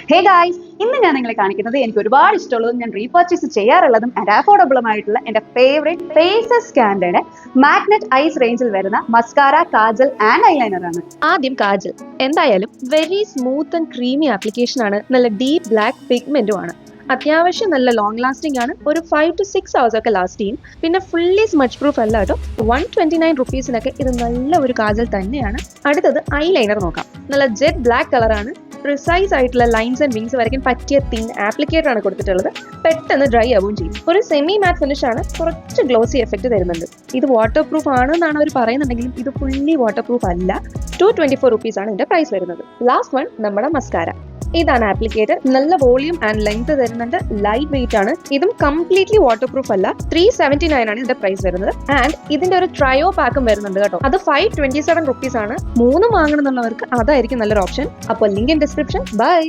Hey guys, ഇന്ന് ഞാൻ നിങ്ങളെ കാണിക്കുന്നത് എനിക്ക് ഒരുപാട് ഇഷ്ടമുള്ളതും ഞാൻ റീപർച്ചേസ് ചെയ്യാറുള്ളതും ആൻഡ് അഫോർഡബിളും ആയിട്ടുള്ള എൻ്റെ ഫേവറേറ്റ് ഫേസസ് സ്കാൻഡയുടെ മാഗ്നറ്റ് ഐസ് റേഞ്ചിൽ വരുന്ന മസ്കാര, കാജൽ ആൻഡ് ഐലൈനർ ആണ്. ആദ്യം കാജൽ. എന്തായാലും very smooth and creamy application ആണ്. നല്ല ഡീപ്പ് ബ്ലാക്ക് പിഗ്മെന്റും ആണ്. അത്യാവശ്യം നല്ല ലോങ് ലാസ്റ്റിംഗ് ആണ്. ഒരു 5 to 6 hours ഒക്കെ ലാസ്റ്റ് ചെയ്യും. പിന്നെ ഫുള്ളി സ്മച്ച് പ്രൂഫ് അല്ല കേട്ടോ. 129 റുപ്പീസിനൊക്കെ ഇത് നല്ല ഒരു കാജൽ തന്നെയാണ്. അടുത്തത് ഐലൈനർ നോക്കാം. നല്ല ജെറ്റ് ബ്ലാക്ക് കളറാണ്. പ്രിസൈസ് ആയിട്ടുള്ള ലൈൻസ് ആൻഡ് വിങ്സ് വരയ്ക്കാൻ പറ്റിയ തിൻ ആപ്ലിക്കേറ്റർ ആണ് കൊടുത്തിട്ടുള്ളത്. പെട്ടെന്ന് ഡ്രൈ ആവുകയും ചെയ്യും. ഒരു സെമി മാറ്റ് ഫിനിഷ് ആണ്. കുറച്ച് ഗ്ലോസി എഫക്റ്റ് തരുന്നുണ്ട്. ഇത് വാട്ടർ പ്രൂഫ് ആണെന്നാണ് അവർ പറയുന്നുണ്ടെങ്കിലും ഇത് ഫുള്ളി വാട്ടർ പ്രൂഫ് അല്ല. 224 റുപ്പീസ് ആണ് ഇതിന്റെ പ്രൈസ് വരുന്നത്. ലാസ്റ്റ് വൺ നമ്മുടെ മസ്കാര. ഇതാണ് ആപ്ലിക്കേറ്റർ. നല്ല വോളിയം ആൻഡ് ലെങ്ത് തരുന്നുണ്ട്. ലൈറ്റ് വെയിറ്റ് ആണ്. ഇതും കംപ്ലീറ്റ്ലി വാട്ടർ പ്രൂഫ് അല്ല. 379 ആണ് ഇതിന്റെ പ്രൈസ് വരുന്നത്. ആൻഡ് ഇതിന്റെ ഒരു ട്രയോ പാക്കും വരുന്നുണ്ട് കേട്ടോ. അത് 527 റുപ്പീസ് ആണ്. 3 വാങ്ങണം എന്നുള്ളവർക്ക് അതായിരിക്കും നല്ലൊരു ഓപ്ഷൻ. അപ്പോൾ ലിങ്ക് ഇൻ ഡിസ്ക്രിപ്ഷൻ. ബൈ.